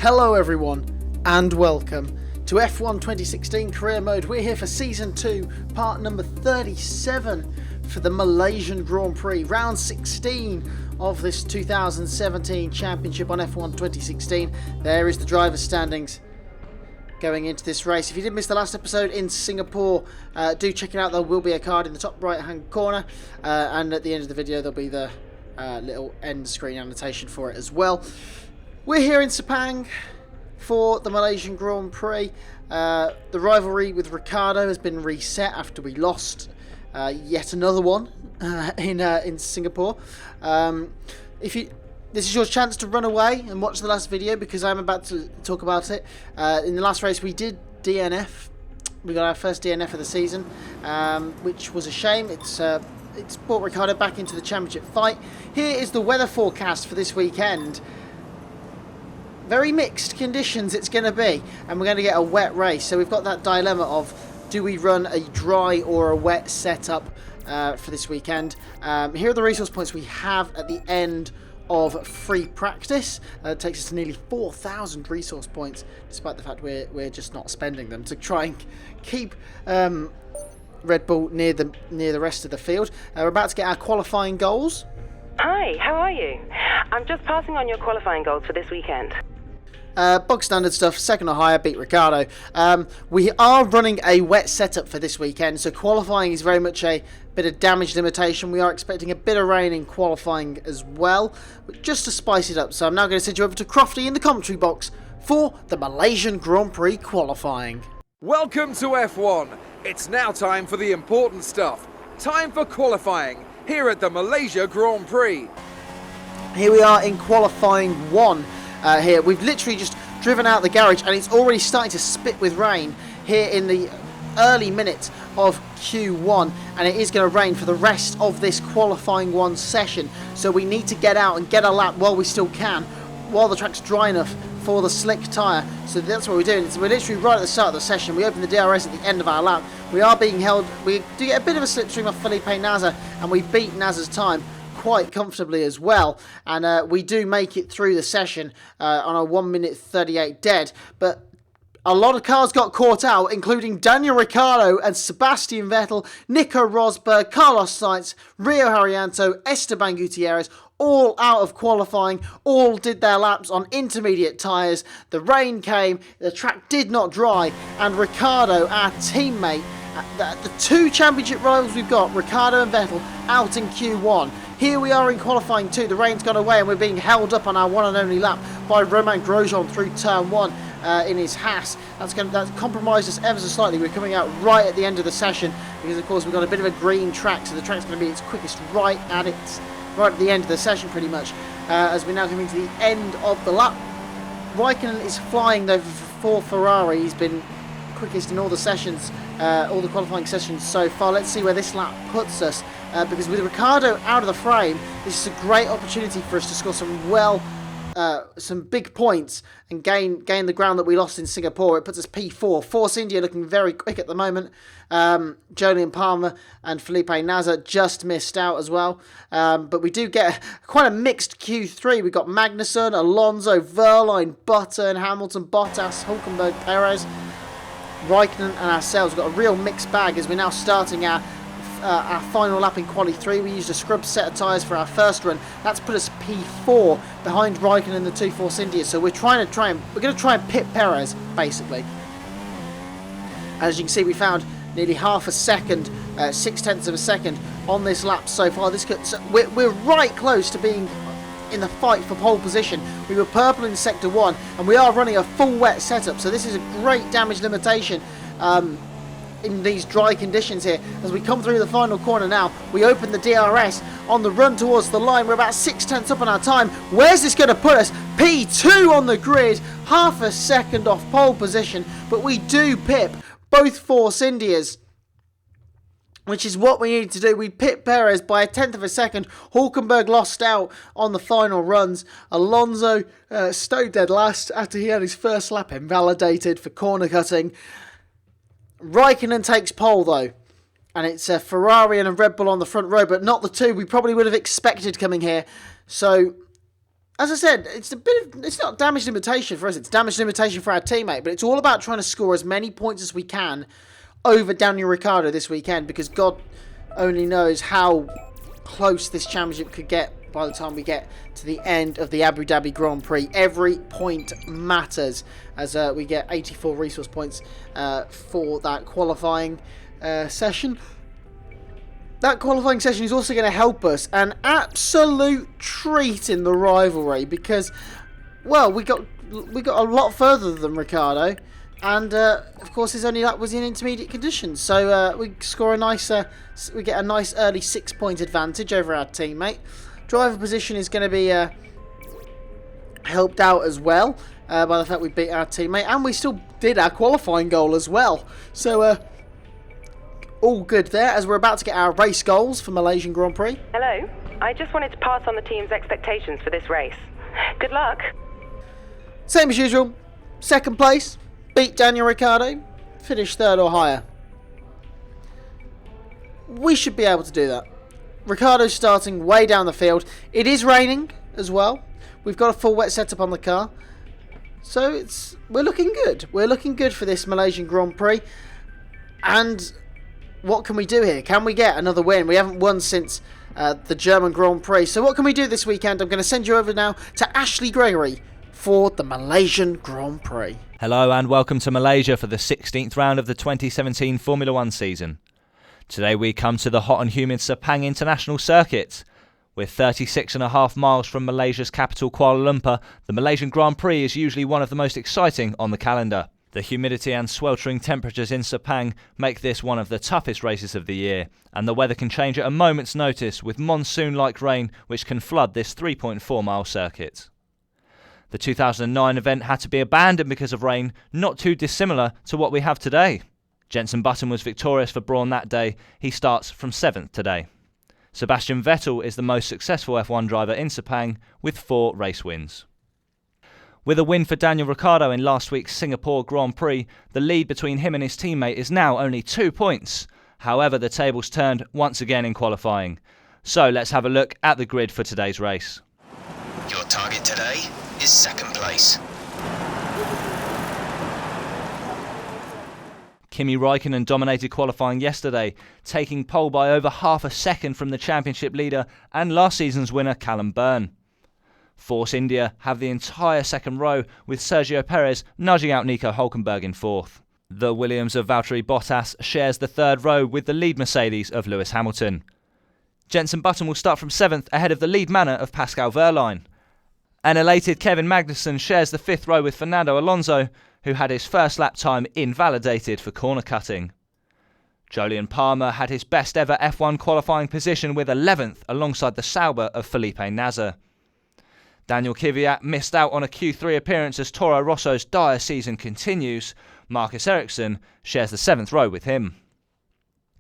Hello everyone and welcome to F1 2016 Career Mode. We're here for Season 2, part number 37 for the Malaysian Grand Prix, round 16 of this 2017 championship on F1 2016. There is the driver's standings going into this race. If you did miss the last episode in Singapore, do check it out. There will be a card in the top right hand corner, and at the end of the video there'll be the little end screen annotation for it as well. We're here in Sepang for the Malaysian Grand Prix. The rivalry with Ricciardo has been reset after we lost yet another one in Singapore. This is your chance to run away and watch the last video, because I'm about to talk about it. In the last race we did DNF. We got our first DNF of the season, which was a shame. It's brought Ricciardo back into the championship fight. Here is the weather forecast for this weekend. Very mixed conditions it's going to be, and we're going to get a wet race. So we've got that dilemma of, do we run a dry or a wet setup for this weekend? Here are the resource points we have at the end of free practice. It takes us to nearly 4,000 resource points, despite the fact we're just not spending them to try and keep Red Bull near the rest of the field. We're about to get our qualifying goals. Hi, how are you? I'm just passing on your qualifying goals for this weekend. Bog standard stuff, second or higher, beat Ricciardo. We are running a wet setup for this weekend, so qualifying is very much a bit of damage limitation. We are expecting a bit of rain in qualifying as well, but just to spice it up. So I'm now going to send you over to Crofty in the commentary box for the Malaysian Grand Prix qualifying. Welcome to F1. It's now time for the important stuff. Time for qualifying here at the Malaysia Grand Prix. Here we are in qualifying one. Here we've literally just driven out the garage and it's already starting to spit with rain here in the early minutes of Q1, and it is going to rain for the rest of this qualifying one session, so we need to get out and get a lap while we still can, while the track's dry enough for the slick tyre. So that's what we're doing. We're literally right at the start of the session. We open the DRS at the end of our lap. We are being held, we do get a bit of a slipstream off Felipe Nasr, and we beat Nasr's time quite comfortably as well, and we do make it through the session on a 1 minute 38 dead, but a lot of cars got caught out, including Daniel Ricciardo and Sebastian Vettel, Nico Rosberg, Carlos Sainz, Rio Haryanto, Esteban Gutierrez, all out of qualifying, all did their laps on intermediate tyres. The rain came, the track did not dry, and Ricciardo, our teammate, the two championship rivals we've got, Ricciardo and Vettel, out in Q1. Here we are in qualifying 2, the rain's gone away and we're being held up on our one and only lap by Romain Grosjean through turn 1 in his Haas. That's compromised us ever so slightly. We're coming out right at the end of the session because of course we've got a bit of a green track, so the track's going to be its quickest right at the end of the session pretty much, as we're now coming to the end of the lap. Raikkonen is flying though for Ferrari. He's been quickest in all the sessions, all the qualifying sessions so far. Let's see where this lap puts us, because with Ricciardo out of the frame, this is a great opportunity for us to score some big points and gain the ground that we lost in Singapore. It puts us P4. Force India looking very quick at the moment. Jolyon Palmer and Felipe Nasr just missed out as well, but we do get quite a mixed Q3. We've got Magnussen, Alonso, Verline, Button, Hamilton, Bottas, Hulkenberg, Perez, Raikkonen and ourselves. We've got a real mixed bag as we're now starting our final lap in Quali 3. We used a scrub set of tyres for our first run. That's put us P4 behind Raikkonen and the two Force India. So we're going to try and pit Perez basically. As you can see, we found nearly half a second, 0.6 of a second on this lap so far. We're right close to being in the fight for pole position. We were purple in sector 1 and we are running a full wet setup, so this is a great damage limitation in these dry conditions here. As we come through the final corner now, we open the DRS on the run towards the line. We're about 0.6 up on our time. Where's this going to put us? P2 on the grid, half a second off pole position, but we do pip both Force Indias, which is what we need to do. We pit Perez by 1/10 of a second. Hulkenberg lost out on the final runs. Alonso stowed dead last after he had his first lap invalidated for corner cutting. Raikkonen takes pole though, and it's a Ferrari and a Red Bull on the front row, but not the two we probably would have expected coming here. So as I said, it's not damage limitation for us, it's damage limitation for our teammate, but it's all about trying to score as many points as we can over Daniel Ricciardo this weekend, because God only knows how close this championship could get by the time we get to the end of the Abu Dhabi Grand Prix. Every point matters, as we get 84 resource points for that qualifying session. That qualifying session is also going to help us an absolute treat in the rivalry, because, well, we got a lot further than Ricciardo, and of course his only lap was in intermediate conditions. So we score we get a nice early 6-point advantage over our teammate. Driver position is going to be helped out as well by the fact we beat our teammate, and we still did our qualifying goal as well. So all good there, as we're about to get our race goals for Malaysian Grand Prix. Hello. I just wanted to pass on the team's expectations for this race. Good luck. Same as usual. Second place, beat Daniel Ricciardo, finish third or higher. We should be able to do that. Ricciardo's starting way down the field. It is raining as well. We've got a full wet setup on the car. So we're looking good. We're looking good for this Malaysian Grand Prix. And what can we do here? Can we get another win? We haven't won since the German Grand Prix. So what can we do this weekend? I'm going to send you over now to Ashley Gregory for the Malaysian Grand Prix. Hello and welcome to Malaysia for the 16th round of the 2017 Formula 1 season. Today we come to the hot and humid Sepang International Circuit. With 36.5 miles from Malaysia's capital Kuala Lumpur, the Malaysian Grand Prix is usually one of the most exciting on the calendar. The humidity and sweltering temperatures in Sepang make this one of the toughest races of the year, and the weather can change at a moment's notice with monsoon-like rain which can flood this 3.4-mile circuit. The 2009 event had to be abandoned because of rain, not too dissimilar to what we have today. Jenson Button was victorious for Brawn that day. He starts from 7th today. Sebastian Vettel is the most successful F1 driver in Sepang with 4 race wins. With a win for Daniel Ricciardo in last week's Singapore Grand Prix, the lead between him and his teammate is now only 2 points. However, the tables turned once again in qualifying. So let's have a look at the grid for today's race. Your target today is 2nd place. Kimi Räikkönen dominated qualifying yesterday, taking pole by over half a second from the championship leader and last season's winner Callum Byrne. Force India have the entire second row, with Sergio Perez nudging out Nico Hülkenberg in 4th. The Williams of Valtteri Bottas shares the third row with the lead Mercedes of Lewis Hamilton. Jenson Button will start from 7th ahead of the lead Manor of Pascal Wehrlein. An elated Kevin Magnussen shares the 5th row with Fernando Alonso, who had his first lap time invalidated for corner cutting. Jolyon Palmer had his best ever F1 qualifying position with 11th alongside the Sauber of Felipe Nasr. Daniel Kvyat missed out on a Q3 appearance as Toro Rosso's dire season continues. Marcus Ericsson shares the 7th row with him.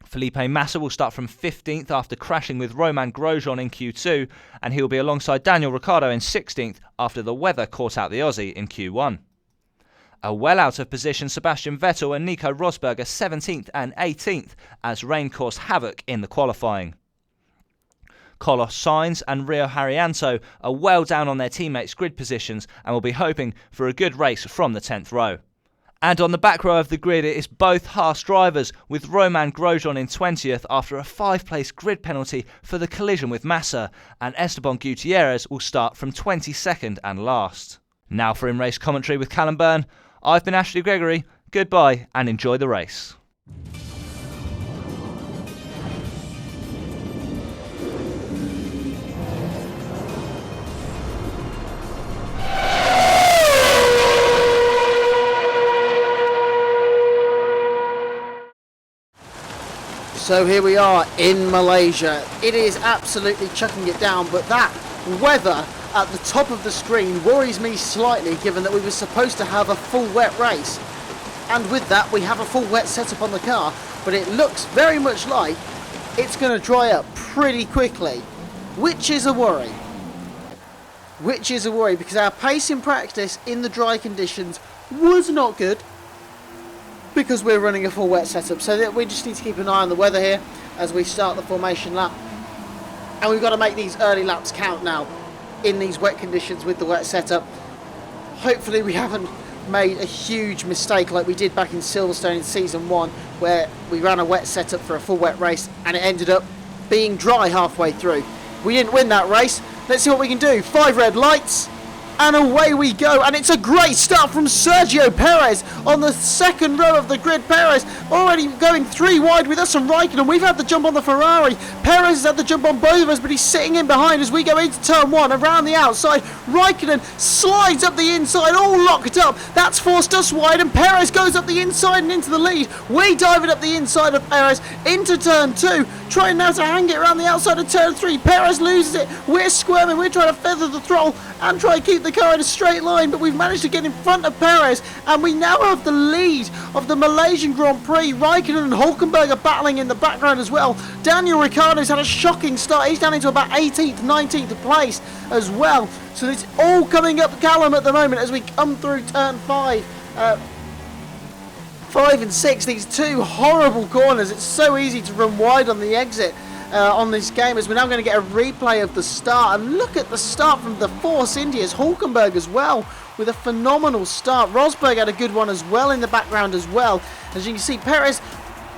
Felipe Massa will start from 15th after crashing with Romain Grosjean in Q2, and he will be alongside Daniel Ricciardo in 16th after the weather caught out the Aussie in Q1. A well out of position Sebastian Vettel and Nico Rosberg are 17th and 18th as rain caused havoc in the qualifying. Carlos Sainz and Rio Haryanto are well down on their teammates' grid positions and will be hoping for a good race from the 10th row. And on the back row of the grid it is both Haas drivers, with Romain Grosjean in 20th after a 5-place grid penalty for the collision with Massa, and Esteban Gutierrez will start from 22nd and last. Now for in-race commentary with Callum Byrne. I've been Ashley Gregory, goodbye and enjoy the race. So here we are in Malaysia. It is absolutely chucking it down, but that weather at the top of the screen worries me slightly, given that we were supposed to have a full wet race. And with that we have a full wet setup on the car, but it looks very much like it's going to dry up pretty quickly, which is a worry. Which is a worry, because our pace in practice in the dry conditions was not good, because we're running a full wet setup. So that we just need to keep an eye on the weather here as we start the formation lap. And we've got to make these early laps count now. in these wet conditions with the wet setup. Hopefully we haven't made a huge mistake like we did back in Silverstone in Season 1, where we ran a wet setup for a full wet race and it ended up being dry halfway through. We didn't win that race. Let's see what we can do. 5 red lights. And away we go, and it's a great start from Sergio Perez on the second row of the grid. Perez already going 3 wide with us and Raikkonen. We've had the jump on the Ferrari. Perez has had the jump on both of us, but he's sitting in behind as we go into turn 1 around the outside. Raikkonen slides up the inside, all locked up. That's forced us wide, and Perez goes up the inside and into the lead. We dive it up the inside of Perez into turn 2, trying now to hang it around the outside of turn 3. Perez loses it. We're squirming. We're trying to feather the throttle and try to keep the car in a straight line, but we've managed to get in front of Perez, and we now have the lead of the Malaysian Grand Prix. Raikkonen and Hulkenberg are battling in the background as well. Daniel Ricciardo's had a shocking start. He's down into about 18th, 19th place as well. So it's all coming up Callum at the moment as we come through turn 5. 5 and 6, these 2 horrible corners. It's so easy to run wide on the exit on this game, as we're now going to get a replay of the start. And look at the start from the Force India's Hulkenberg as well, with a phenomenal start. Rosberg had a good one as well in the background as well. As you can see, Perez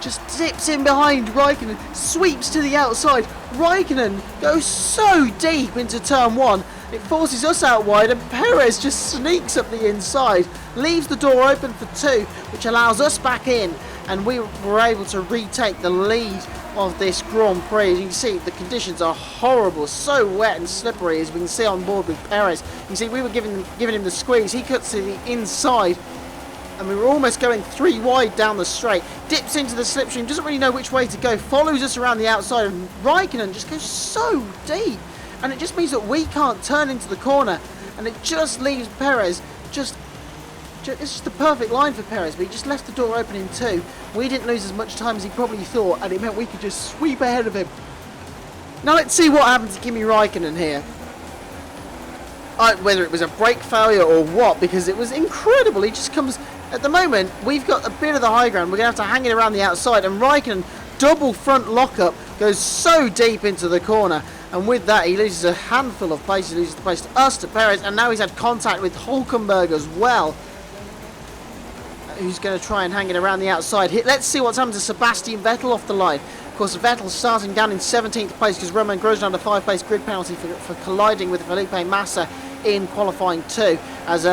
just dips in behind Raikkonen, sweeps to the outside. Raikkonen goes so deep into turn 1, it forces us out wide, and Perez just sneaks up the inside, leaves the door open for 2, which allows us back in, and we were able to retake the lead of this Grand Prix. As you can see, the conditions are horrible, so wet and slippery, as we can see on board with Perez. You can see we were giving him the squeeze. He cuts to the inside, and we were almost going 3 wide down the straight. Dips into the slipstream, doesn't really know which way to go, follows us around the outside, and Raikkonen just goes so deep, and it just means that we can't turn into the corner, and it just leaves Perez it's just the perfect line for Perez, but he just left the door open in 2. We didn't lose as much time as he probably thought, and it meant we could just sweep ahead of him. Now let's see what happens to Kimi Raikkonen here. Whether it was a brake failure or what, because it was incredible. He just comes... At the moment, we've got a bit of the high ground. We're going to have to hang it around the outside, and Raikkonen, double front lockup, goes so deep into the corner. And with that, he loses a handful of pace. He loses the pace to us, to Perez, and now he's had contact with Hulkenberg as well, who's going to try and hang it around the outside. Let's see what's happened to Sebastian Vettel off the line. Of course, Vettel's starting down in 17th place because Roman Grosjean had a 5-place grid penalty for colliding with Felipe Massa in qualifying 2. As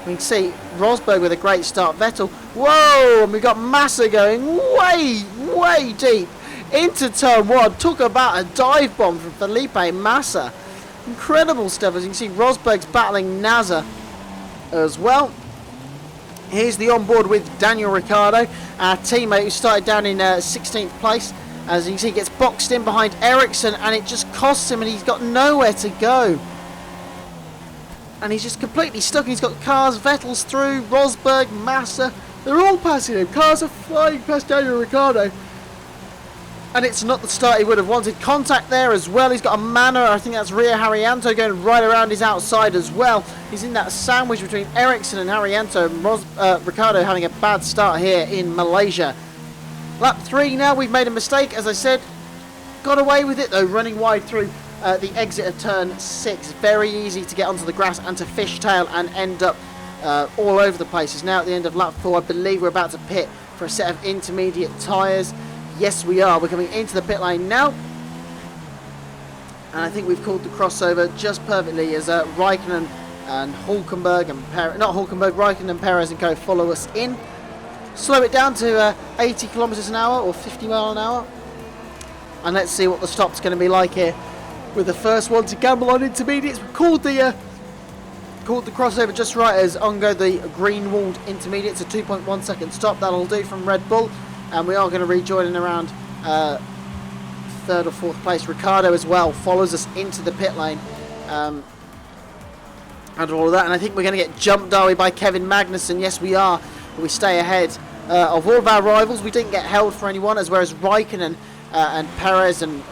we can see, Rosberg with a great start. Vettel, whoa, and we've got Massa going way deep into turn 1. Took about a dive bomb from Felipe Massa. Incredible stuff. As you can see, Rosberg's battling NASA as well. Here's the onboard with Daniel Ricciardo, our teammate who started down in 16th place. As you can see, he gets boxed in behind Ericsson, and it just costs him, and he's got nowhere to go. And he's just completely stuck. He's got cars, Vettel's through, Rosberg, Massa, they're all passing him. Cars are flying past Daniel Ricciardo. And it's not the start he would have wanted. Contact there as well. He's got a Manor. I think that's Ria Haryanto going right around his outside as well. He's in that sandwich between Ericsson and Haryanto. And Ricciardo having a bad start here in Malaysia. Lap 3 now. We've made a mistake, as I said. Got away with it though, running wide through the exit of turn 6. Very easy to get onto the grass and to fishtail and end up all over the place. It's now at the end of lap 4. I believe we're about to pit for a set of intermediate tyres. Yes, we are. We're coming into the pit lane now. And I think we've called the crossover just perfectly as Raikkonen and Hulkenberg and Raikkonen and Perez and co follow us in. Slow it down to 80 kilometers an hour or 50 mile an hour. And let's see what the stop's going to be like here with the first one to gamble on intermediates. We've called the crossover just right as on go the green walled intermediates. A 2.1 second stop. That'll do from Red Bull. And we are going to rejoin in around 3rd or 4th place. Ricciardo as well follows us into the pit lane. And all of that. And I think we're going to get jumped, are we, by Kevin Magnussen? Yes, we are. But we stay ahead of all of our rivals. We didn't get held for anyone, as whereas Raikkonen and Perez and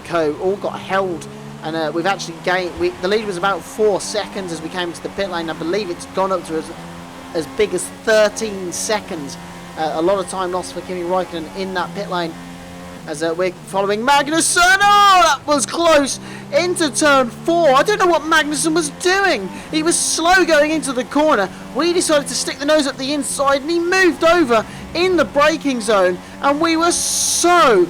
co all got held. And we've actually gained... the lead was about 4 seconds as we came to the pit lane. I believe it's gone up to as big as 13 seconds. A lot of time lost for Kimi Raikkonen in that pit lane. as we're following Magnussen. Oh, that was close into turn 4. I don't know what Magnussen was doing. He was slow going into the corner. We decided to stick the nose up the inside, and he moved over in the braking zone, and we were so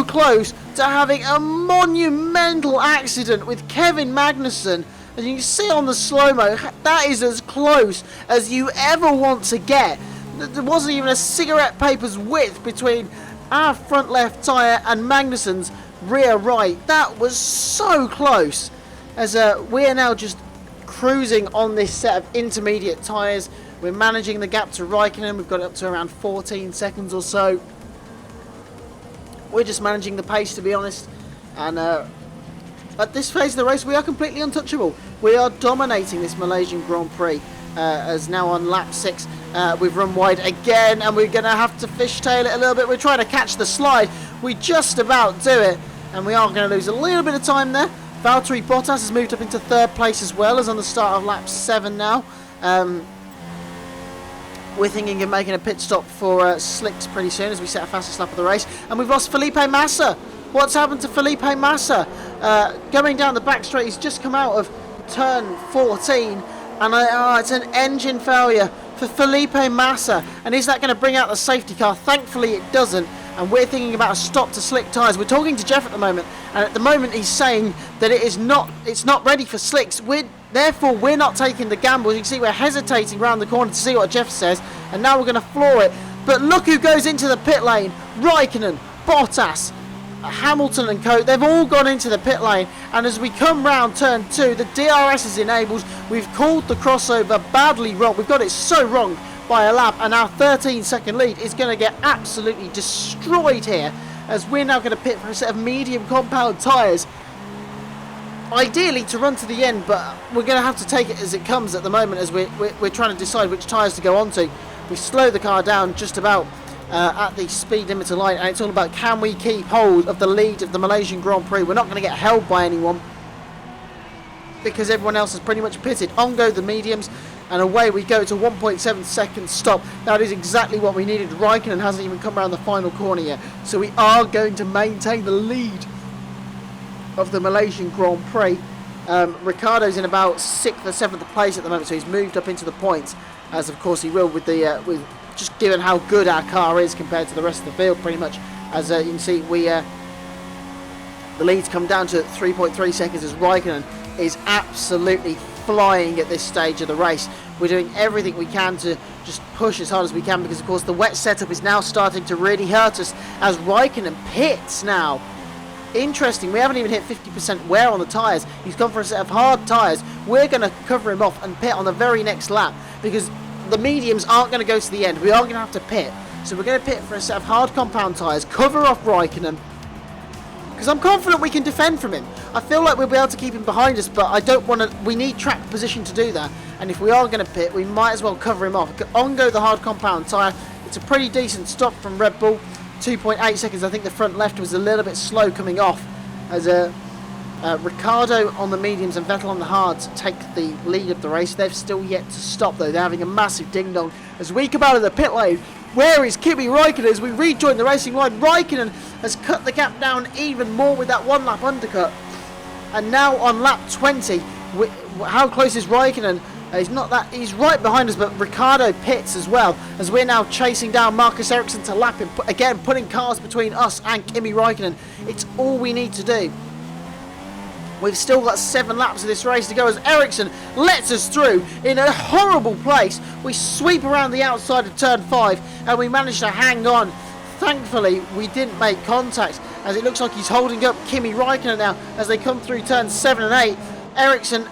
close to having a monumental accident with Kevin Magnussen. As you can see on the slow-mo, that is as close as you ever want to get. There wasn't even a cigarette paper's width between our front left tyre and Magnussen's rear right. That was so close. As we are now just cruising on this set of intermediate tyres. We're managing the gap to Raikkonen. We've got it up to around 14 seconds or so. We're just managing the pace, to be honest. And at this phase of the race, we are completely untouchable. We are dominating this Malaysian Grand Prix. As now on lap 6, we've run wide again, and we're going to have to fishtail it a little bit. We're trying to catch the slide. We just about do it, and we are going to lose a little bit of time there. Valtteri Bottas has moved up into 3rd place as well, as on the start of lap 7 now. We're thinking of making a pit stop for slicks pretty soon as we set a fastest lap of the race. And we've lost Felipe Massa. What's happened to Felipe Massa? Going down the back straight, he's just come out of turn 14. And it's an engine failure for Felipe Massa. And is that going to bring out the safety car? Thankfully it doesn't. And we're thinking about a stop to slick tyres. We're talking to Jeff at the moment. And at the moment he's saying that it's not ready for slicks. Therefore, we're not taking the gamble. You can see we're hesitating around the corner to see what Jeff says. And now we're going to floor it. But look who goes into the pit lane. Raikkonen, Bottas, Hamilton and co. They've all gone into the pit lane. And as we come round turn 2, the DRS is enabled. We've called the crossover badly wrong. We've got it so wrong by a lap. And our 13-second lead is going to get absolutely destroyed here. As we're now going to pit for a set of medium compound tyres. Ideally to run to the end, but we're going to have to take it as it comes at the moment as we're trying to decide which tyres to go onto. We slow the car down just about at the speed limiter line, and it's all about can we keep hold of the lead of the Malaysian Grand Prix. We're not going to get held by anyone because everyone else has pretty much pitted. On go the mediums, and away we go to 1.7 seconds stop. That is exactly what we needed. Raikkonen hasn't even come around the final corner yet, so we are going to maintain the lead of the Malaysian Grand Prix. Ricciardo's in about 6th or 7th place at the moment, so he's moved up into the points, as of course he will with the with just given how good our car is compared to the rest of the field, pretty much. As you can see, the lead's come down to 3.3 seconds as Raikkonen is absolutely flying at this stage of the race. We're doing everything we can to just push as hard as we can because of course the wet setup is now starting to really hurt us as Raikkonen pits now. Interesting, we haven't even hit 50% wear on the tyres. He's gone for a set of hard tyres. We're going to cover him off and pit on the very next lap because the mediums aren't going to go to the end. We are going to have to pit. So we're going to pit for a set of hard compound tyres, cover off Raikkonen, because I'm confident we can defend from him. I feel like we'll be able to keep him behind us, but I don't want to. We need track position to do that. And if we are going to pit, we might as well cover him off. On go the hard compound tyre. It's a pretty decent stop from Red Bull. 2.8 seconds. I think the front left was a little bit slow coming off as Ricciardo on the mediums and Vettel on the hards take the lead of the race. They've still yet to stop though. They're having a massive ding dong as we come out of the pit lane. Where is Kimi Raikkonen as we rejoin the racing line? Raikkonen has cut the gap down even more with that 1 lap undercut, and now on lap 20, how close is Raikkonen? He's right behind us, but Ricciardo pits as well as we're now chasing down Marcus Ericsson to lap him, again putting cars between us and Kimi Raikkonen. It's all we need to do. We've still got 7 laps of this race to go as Ericsson lets us through in a horrible place. We sweep around the outside of turn 5 and we manage to hang on. Thankfully we didn't make contact as it looks like he's holding up Kimi Raikkonen now as they come through turns 7 and 8. Ericsson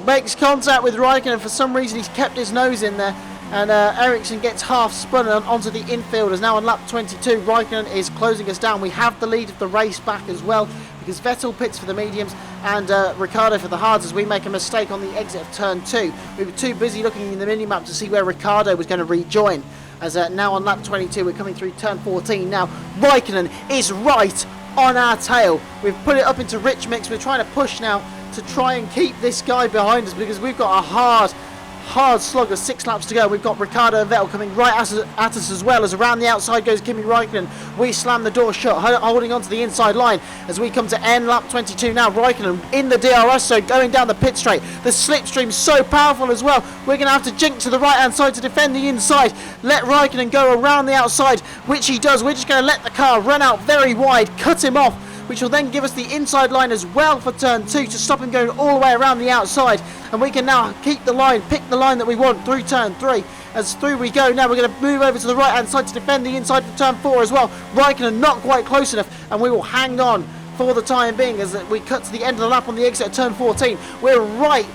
makes contact with Raikkonen. For some reason he's kept his nose in there, and Ericsson gets half spun onto the infield as now on lap 22 Raikkonen is closing us down. We have the lead of the race back as well because Vettel pits for the mediums and Ricciardo for the hards as we make a mistake on the exit of turn 2. We were too busy looking in the minimap to see where Ricciardo was going to rejoin as now on lap 22 we're coming through turn 14 now. Raikkonen is right on our tail. We've put it up into rich mix. We're trying to push now to try and keep this guy behind us because we've got a hard slog of 6 laps to go. We've got Ricciardo and Vettel coming right at us as well, as around the outside goes Kimi Raikkonen. We slam the door shut, holding on to the inside line as we come to end lap 22 now. Raikkonen in the DRS, so going down the pit straight. The slipstream's so powerful as well. We're going to have to jink to the right hand side to defend the inside. Let Raikkonen go around the outside, which he does. We're just going to let the car run out very wide, cut him off, which will then give us the inside line as well for turn 2 to stop him going all the way around the outside. And we can now keep the line, pick the line that we want through turn 3. As through we go, now we're going to move over to the right hand side to defend the inside for turn 4 as well. Raikkonen not quite close enough, and we will hang on for the time being as we cut to the end of the lap on the exit at turn 14. We're right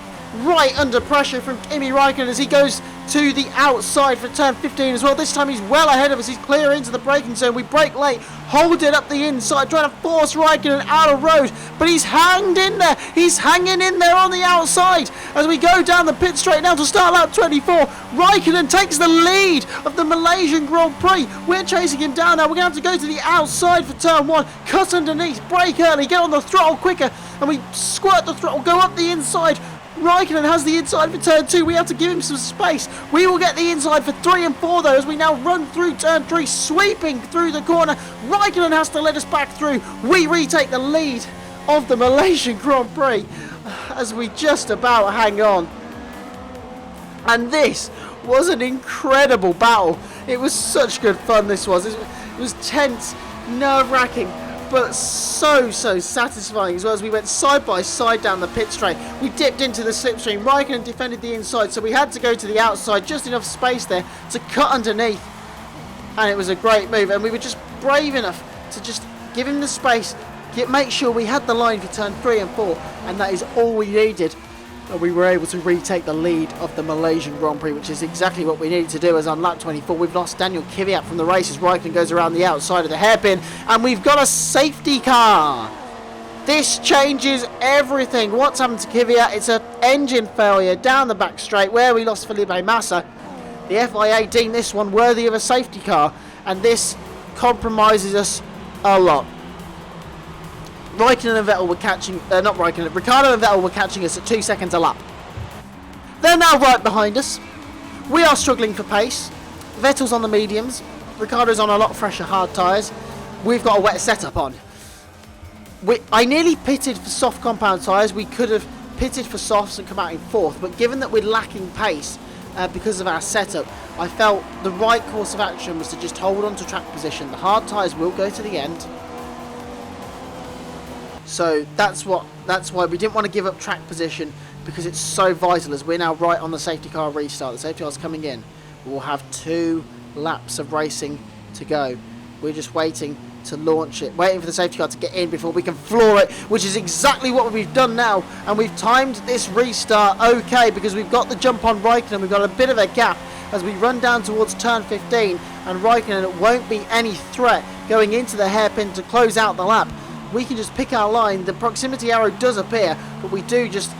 under pressure from Kimi Raikkonen as he goes to the outside for turn 15 as well. This time he's well ahead of us. He's clear into the braking zone. We brake late, hold it up the inside, trying to force Raikkonen out of road, but he's hanged in there. He's hanging in there on the outside as we go down the pit straight now to start lap 24. Raikkonen takes the lead of the Malaysian Grand Prix. We're chasing him down now. We're going to have to go to the outside for turn 1, cut underneath, brake early, get on the throttle quicker, and we squirt the throttle, go up the inside. Raikkonen has the inside for turn 2. We have to give him some space. We will get the inside for 3 and 4 though as we now run through turn 3, sweeping through the corner. Raikkonen has to let us back through. We retake the lead of the Malaysian Grand Prix as we just about hang on. And this was an incredible battle. It was such good fun, this was. It was tense, nerve-wracking, but so satisfying as well as we went side by side down the pit straight. We dipped into the slipstream. Raikkonen defended the inside, so we had to go to the outside, just enough space there to cut underneath. And it was a great move, and we were just brave enough to just give him the space, make sure we had the line for turn 3 and 4, and that is all we needed. And we were able to retake the lead of the Malaysian Grand Prix, which is exactly what we needed to do. As on lap 24, we've lost Daniel Kvyat from the race as Raikkonen goes around the outside of the hairpin, and we've got a safety car. This changes everything. What's happened to Kvyat? It's an engine failure down the back straight where we lost Felipe Massa. The FIA deemed this one worthy of a safety car, and this compromises us a lot. Raikkonen and Vettel were catching, Ricciardo and Vettel were catching us at 2 seconds a lap. They're now right behind us. We are struggling for pace. Vettel's on the mediums. Ricciardo's on a lot fresher hard tyres. We've got a wet setup on. I nearly pitted for soft compound tyres. We could have pitted for softs and come out in 4th, but given that we're lacking pace because of our setup, I felt the right course of action was to just hold on to track position. The hard tyres will go to the end. So that's why we didn't want to give up track position, because it's so vital as we're now right on the safety car restart. The safety car's coming in. We'll have 2 laps of racing to go. We're just waiting to launch it, waiting for the safety car to get in before we can floor it, which is exactly what we've done now. And we've timed this restart okay because we've got the jump on Raikkonen. We've got a bit of a gap as we run down towards turn 15, and Raikkonen won't be any threat going into the hairpin to close out the lap. We can just pick our line. The proximity arrow does appear, but we do just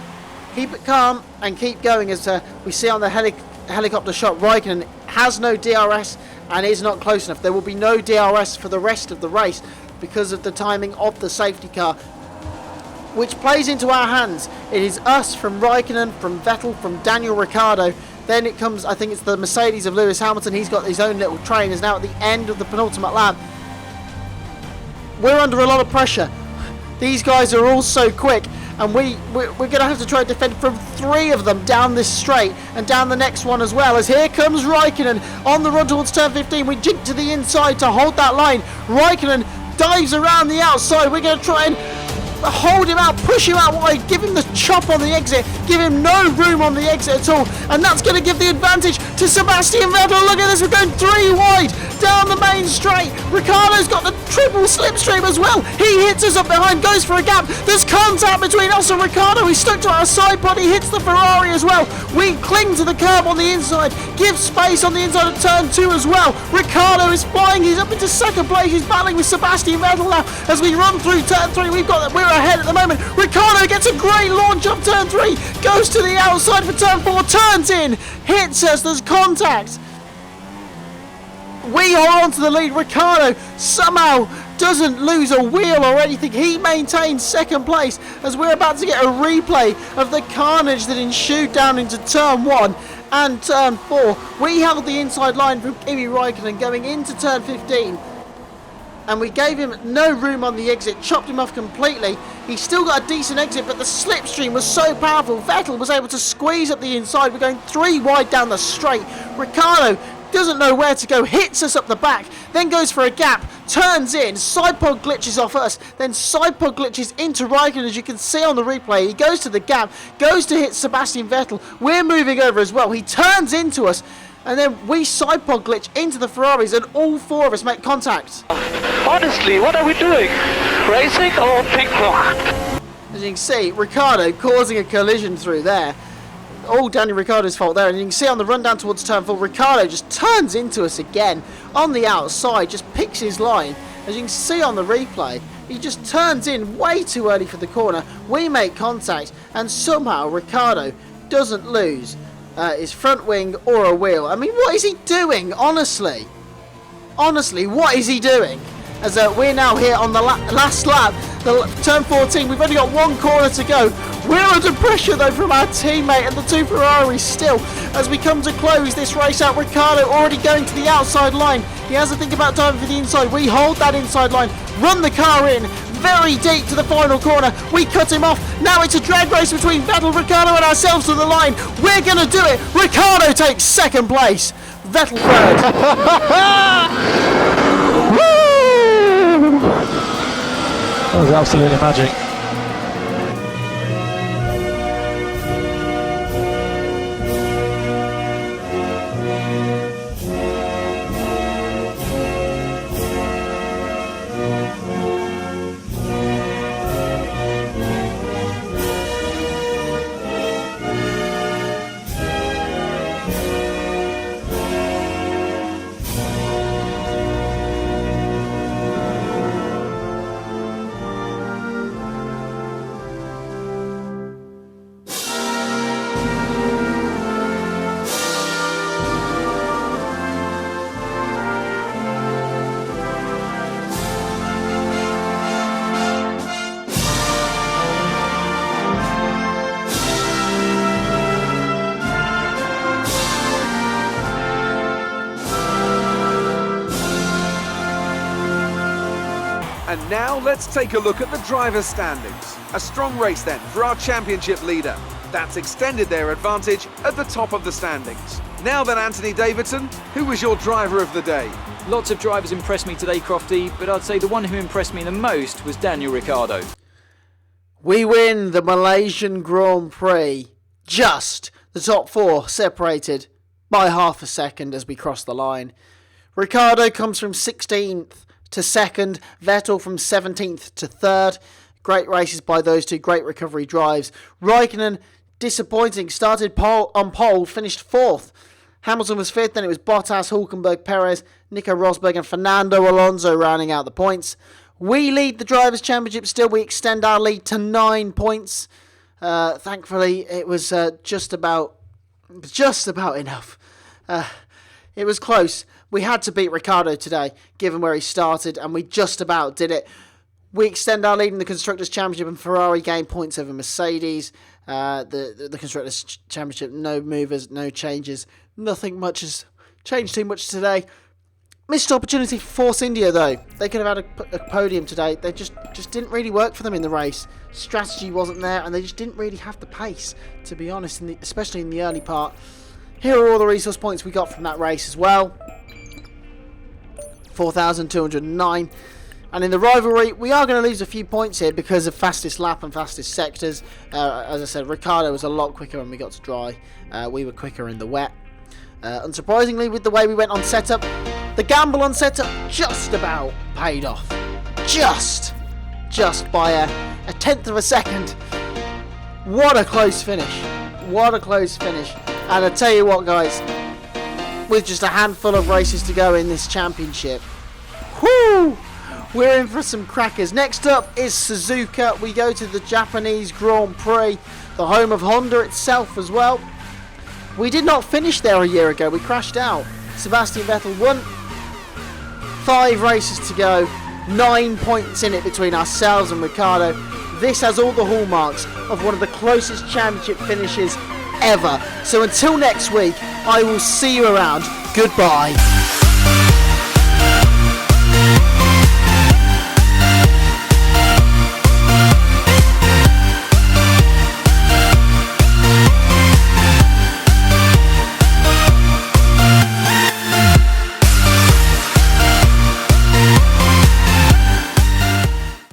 keep it calm and keep going as we see on the helicopter shot. Raikkonen has no DRS and is not close enough. There will be no DRS for the rest of the race because of the timing of the safety car, which plays into our hands. It is us from Raikkonen, from Vettel, from Daniel Ricciardo. Then it comes, I think it's the Mercedes of Lewis Hamilton. He's got his own little train, is now at the end of the penultimate lap. We're under a lot of pressure. These guys are all so quick, and we're going to have to try to defend from 3 of them down this straight and down the next one as well. As here comes Raikkonen on the run towards turn 15. We jink to the inside to hold that line. Raikkonen dives around the outside. We're going to try and hold him out, push him out wide, give him the chop on the exit, give him no room on the exit at all, and that's going to give the advantage to Sebastian Vettel. Look at this, we're going 3 wide down the main straight. Ricciardo's got the triple slipstream as well. He hits us up behind, goes for a gap. There's contact between us and Ricciardo. He's stuck to our side pod. He hits the Ferrari as well. We cling to the curb on the inside, give space on the inside of turn 2 as well. Ricciardo is flying. He's up into 2nd place. He's battling with Sebastian Vettel now as we run through turn 3. We're ahead at the moment. Ricciardo gets a great launch up turn 3, goes to the outside for turn 4, turns in, hits us. There's contact. We hold on to the lead. Ricciardo somehow doesn't lose a wheel or anything. He maintains 2nd place as we're about to get a replay of the carnage that ensued down into turn 1. and turn 4. We held the inside line from Kimi Raikkonen going into turn 15. And we gave him no room on the exit, chopped him off completely. He still got a decent exit, but the slipstream was so powerful. Vettel was able to squeeze up the inside. We're going 3 wide down the straight. Ricciardo doesn't know where to go, hits us up the back, then goes for a gap, turns in, side pod glitches off us, then side pod glitches into Raikkonen, as you can see on the replay. He goes to the gap, goes to hit Sebastian Vettel. We're moving over as well. He turns into us, and then we side pod glitch into the Ferraris, and all 4 of us make contact. Honestly, what are we doing? Racing or pink rock? As you can see, Ricciardo causing a collision through there. All Daniel Ricciardo's fault there, and you can see on the run down towards turn 4, Ricciardo just turns into us again on the outside, just picks his line. As you can see on the replay, he just turns in way too early for the corner. We make contact, and somehow Ricciardo doesn't lose his front wing or a wheel. I mean, what is he doing, honestly? Honestly, what is he doing? As we're now here on the last lap, turn 14, we've only got 1 corner to go. We're under pressure though from our teammate and the 2 Ferraris still. As we come to close this race out, Ricciardo already going to the outside line. He has to think about diving for the inside. We hold that inside line, run the car in very deep to the final corner. We cut him off. Now it's a drag race between Vettel, Ricciardo and ourselves to the line. We're going to do it. Ricciardo takes 2nd place. Vettel 3rd. That was absolutely magic. And now let's take a look at the driver's standings. A strong race then for our championship leader. That's extended their advantage at the top of the standings. Now then, Anthony Davidson, who was your driver of the day? Lots of drivers impressed me today, Crofty, but I'd say the one who impressed me the most was Daniel Ricciardo. We win the Malaysian Grand Prix. Just the top 4 separated by half a second as we cross the line. Ricciardo comes from 16th to 2nd, Vettel from 17th to 3rd. Great races by those 2, great recovery drives. Raikkonen, disappointing, started on pole, finished 4th. Hamilton was 5th, then it was Bottas, Hülkenberg, Perez, Nico Rosberg and Fernando Alonso rounding out the points. We lead the Drivers' Championship still, we extend our lead to 9 points. Thankfully, it was just about enough. It was close. We had to beat Ricciardo today, given where he started, and we just about did it. We extend our lead in the Constructors' Championship, and Ferrari gained points over Mercedes. The Constructors' Championship, no movers, no changes. Nothing much has changed too much today. Missed opportunity for Force India, though. They could have had a podium today. They just didn't really work for them in the race. Strategy wasn't there, and they just didn't really have the pace, to be honest, especially in the early part. Here are all the resource points we got from that race as well. 4,209. And in the rivalry, we are going to lose a few points here because of fastest lap and fastest sectors. As I said, Ricciardo was a lot quicker when we got to dry. We were quicker in the wet. Unsurprisingly, with the way we went on setup, the gamble on setup just about paid off. Just by a tenth of a second. What a close finish. What a close finish. And I tell you what, guys, with just a handful of races to go in this championship, whoo, we're in for some crackers. Next up is Suzuka. We go to the Japanese Grand Prix, the home of Honda itself as well. We did not finish there a year ago. We crashed out. Sebastian Vettel won. 5 races to go. 9 points in it between ourselves and Ricciardo. This has all the hallmarks of one of the closest championship finishes ever. So until next week, I will see you around. Goodbye.